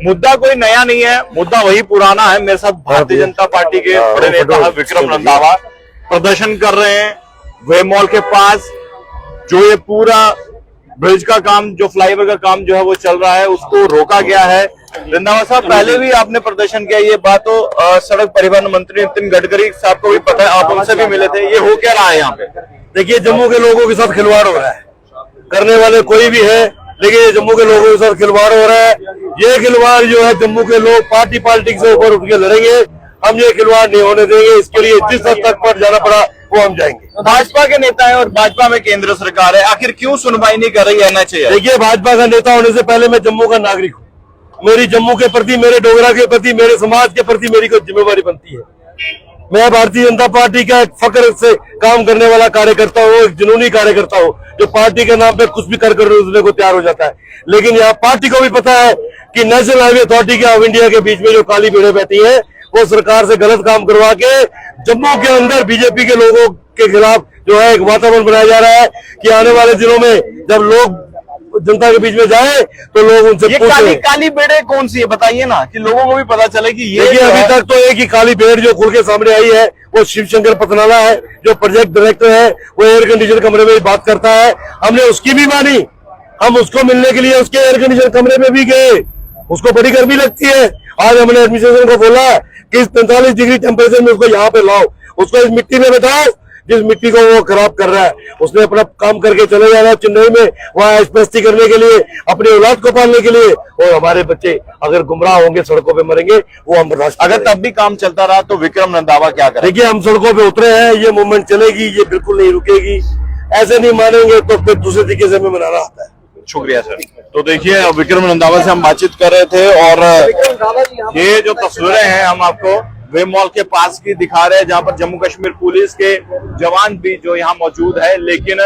मुद्दा कोई नया नहीं है, मुद्दा वही पुराना है। मेरे साथ भारतीय जनता पार्टी के बड़े नेता है विक्रम रंधावा प्रदर्शन कर रहे हैं वे मॉल के पास। जो ये पूरा ब्रिज का काम, जो फ्लाईओवर का काम जो है वो चल रहा है, उसको रोका गया है। रंधावा साहब, पहले भी आपने प्रदर्शन किया, ये बात तो सड़क परिवहन मंत्री नितिन गडकरी साहब को भी पता है, आप उनसे भी मिले थे। ये हो क्या रहा है यहाँ पे? देखिए, जम्मू के लोगों के साथ खिलवाड़ हो रहा है, करने वाले कोई भी है, लेकिन ये जम्मू के लोगों के साथ खिलवाड़ हो रहा है। ये खिलवाड़ जो है जम्मू के लोग पार्टी पॉलिटिक्स से ऊपर उठ के लड़ेंगे। हम ये खिलवाड़ नहीं होने देंगे। इसके लिए जिस हद तक पर जाना पड़ा वो हम जाएंगे। भाजपा के नेता है और भाजपा में केंद्र सरकार है, आखिर क्यों सुनवाई नहीं कर रही है NHAI? देखिए, भाजपा का नेता होने से पहले मैं जम्मू का नागरिक हूँ। मेरी जम्मू के प्रति, मेरे डोगरा के प्रति, मेरे समाज के प्रति मेरी कोई जिम्मेवारी बनती है। मैं भारतीय जनता पार्टी का एक फक्र से काम करने वाला कार्यकर्ता हूँ, एक जुनूनी कार्यकर्ता हूँ, जो पार्टी के नाम पे कुछ भी कर उसने को तैयार हो जाता है। लेकिन यहाँ पार्टी को भी पता है कि नेशनल हाईवे अथॉरिटी के ऑफ इंडिया के बीच में जो काली भीड़ें बैठी है, वो सरकार से गलत काम करवा के जम्मू के अंदर बीजेपी के लोगों के खिलाफ जो है एक वातावरण बनाया जा रहा है कि आने वाले दिनों में जब लोग जनता के बीच में जाए तो लोग उनसे ये काली बेड़े कौन सी है, बताइए ना, कि लोगों को भी पता चले कि ये। देखिए, अभी तक तो एक ही काली बेड़ जो खुल के सामने आई है वो शिवशंकर पतनाला है, जो प्रोजेक्ट डायरेक्टर है। वो एयर कंडीशन कमरे में बात करता है, हमने उसकी भी मानी। हम उसको मिलने के लिए उसके एयर कंडीशन कमरे में भी गए, उसको बड़ी गर्मी लगती है। आज हमने एडमिनिस्ट्रेशन को बोला कि इस 45 डिग्री टेम्परेचर में उसको यहाँ पे लाओ, उसको इस मिट्टी में बैठाओ जिस मिट्टी को वो खराब कर रहा है। उसने अपना काम करके चले जाना चेन्नई में, वहां एसपीएसटी करने के लिए, अपनी औलाद को पालने के लिए। और हमारे बच्चे अगर गुमराह होंगे, सड़कों पे मरेंगे, वो हम बर्दाश्त। अगर तब भी काम चलता रहा तो विक्रम रंधावा क्या करें? देखिए, हम सड़कों पे उतरे हैं, ये मूवमेंट चलेगी, ये बिल्कुल नहीं रुकेगी। ऐसे नहीं मानेंगे तो फिर दूसरे तरीके से हमें मनाना आता है। शुक्रिया सर। तो देखिए, विक्रम रंधावा से हम बातचीत कर रहे थे और ये जो तस्वीरें हैं हम आपको वे मॉल के पास की दिखा रहे हैं, जहां पर जम्मू कश्मीर पुलिस के जवान भी जो यहाँ मौजूद है। लेकिन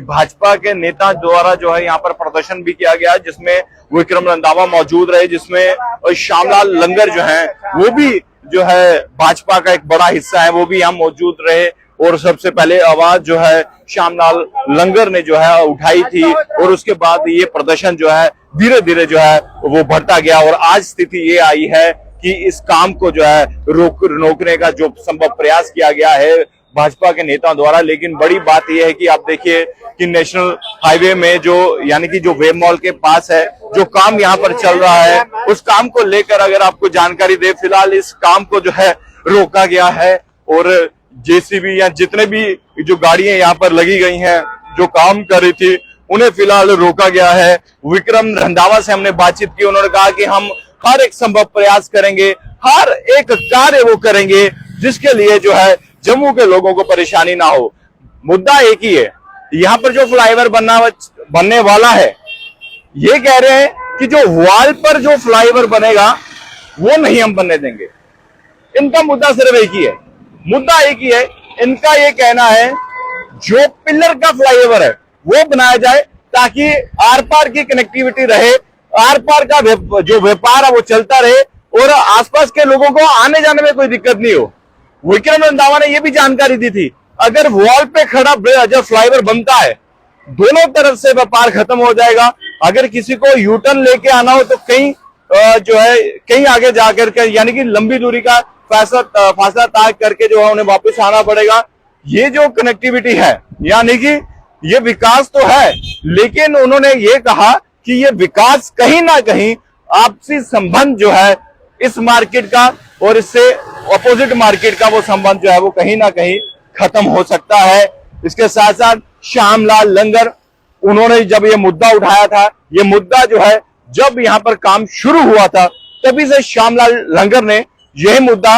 भाजपा के नेता द्वारा जो है यहाँ पर प्रदर्शन भी किया गया, जिसमें विक्रम रंधावा मौजूद रहे, जिसमें श्यामलाल लंगर जो है वो भी जो है भाजपा का एक बड़ा हिस्सा है, वो भी यहाँ मौजूद रहे। और सबसे पहले आवाज जो है श्यामलाल लंगर ने जो है उठाई थी और उसके बाद ये प्रदर्शन जो है धीरे धीरे जो है वो बढ़ता गया और आज स्थिति ये आई है कि इस काम को जो है रोकने का जो संभव प्रयास किया गया है भाजपा के नेताओं द्वारा। लेकिन बड़ी बात यह है कि आप देखिए कि नेशनल हाईवे में जो यानी कि जो वेब मॉल के पास है, जो काम यहाँ पर चल रहा है, उस काम को लेकर अगर आपको जानकारी दे, फिलहाल इस काम को जो है रोका गया है और जेसीबी या जितने भी जो गाड़ियां यहाँ पर लगी गई हैं जो काम कर रही थी, उन्हें फिलहाल रोका गया है। विक्रम रंधावा से हमने बातचीत की, उन्होंने कहा कि हम हर एक संभव प्रयास करेंगे, हर एक कार्य वो करेंगे जिसके लिए जो है जम्मू के लोगों को परेशानी ना हो। मुद्दा एक ही है, यहाँ पर जो फ्लाईओवर बनने वाला है, ये कह रहे हैं कि जो वॉल पर जो फ्लाईओवर बनेगा वो नहीं हम बनने देंगे। इनका मुद्दा सिर्फ एक ही है, मुद्दा एक ही है। इनका ये कहना है जो पिलर का फ्लाईओवर है वो बनाया जाए ताकि आर पार की कनेक्टिविटी रहे, आर पार का जो व्यापार है वो चलता रहे और आसपास के लोगों को आने जाने में कोई दिक्कत नहीं हो। विक्रम रंधावा ने यह भी जानकारी दी थी, अगर वॉल पे खड़ा जब फ्लाईओवर बनता है दोनों तरफ से व्यापार खत्म हो जाएगा। अगर किसी को यू टर्न लेके आना हो तो कहीं जो है कहीं आगे जाकर के यानी कि लंबी दूरी का फासला तय करके जो है उन्हें वापस आना पड़ेगा। ये जो कनेक्टिविटी है यानी कि ये विकास तो है, लेकिन उन्होंने ये कहा कि ये विकास कहीं ना कहीं आपसी संबंध जो है इस मार्केट का और इससे अपोजिट मार्केट का वो संबंध जो है वो कहीं ना कहीं खत्म हो सकता है। इसके साथ साथ श्यामलाल लंगर, उन्होंने जब ये मुद्दा उठाया था, ये मुद्दा जो है जब यहाँ पर काम शुरू हुआ था तभी से श्यामलाल लंगर ने यही मुद्दा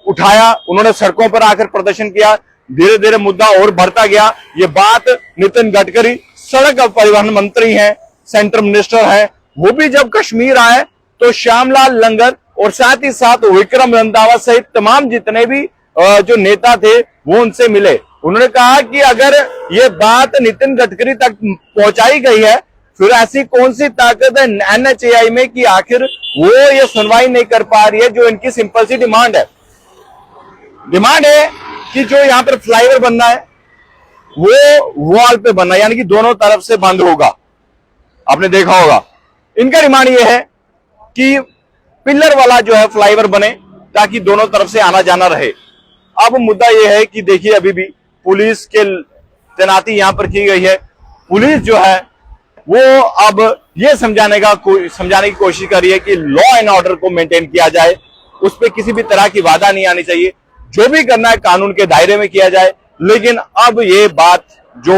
उठाया। उन्होंने सड़कों पर आकर प्रदर्शन किया, धीरे धीरे मुद्दा और बढ़ता गया। ये बात नितिन गडकरी सड़क परिवहन मंत्री हैं, सेंट्रल मिनिस्टर हैं, वो भी जब कश्मीर आए तो श्यामलाल लंगर और साथ ही साथ विक्रम रंधावा सहित तमाम जितने भी जो नेता थे वो उनसे मिले। उन्होंने कहा कि अगर ये बात नितिन गडकरी तक पहुंचाई गई है फिर ऐसी कौन सी ताकत है NHAI में कि आखिर वो ये सुनवाई नहीं कर पा रही है। जो इनकी सिंपल सी डिमांड है कि जो यहाँ पर फ्लाईओवर बनना है वो वॉल पे बनना है, यानी कि दोनों तरफ से बंद होगा। आपने देखा होगा, इनका डिमांड ये है कि पिलर वाला जो है फ्लाईओवर बने ताकि दोनों तरफ से आना जाना रहे। अब मुद्दा यह है कि देखिए अभी भी पुलिस के तैनाती यहां पर की गई है। पुलिस जो है वो अब ये समझाने की कोशिश कर रही है कि लॉ एंड ऑर्डर को मेंटेन किया जाए, उस पर किसी भी तरह की बाधा नहीं आनी चाहिए, जो भी करना है कानून के दायरे में किया जाए। लेकिन अब ये बात जो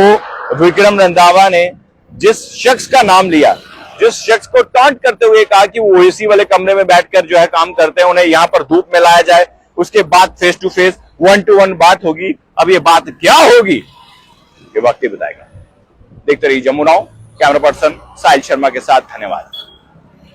विक्रम रंधावा ने जिस शख्स का नाम लिया, जिस शख्स को टॉन्ट करते हुए कहा कि वो एसी वाले कमरे में बैठकर जो है काम करते हैं, उन्हें यहां पर धूप में लाया जाए, उसके बाद फेस टू फेस 1-to-1 बात होगी। अब ये बात क्या होगी ये वक्त ही बताएगा। देखते रहिए जम्मू नाउ, कैमरा पर्सन साहिल शर्मा के साथ, धन्यवाद।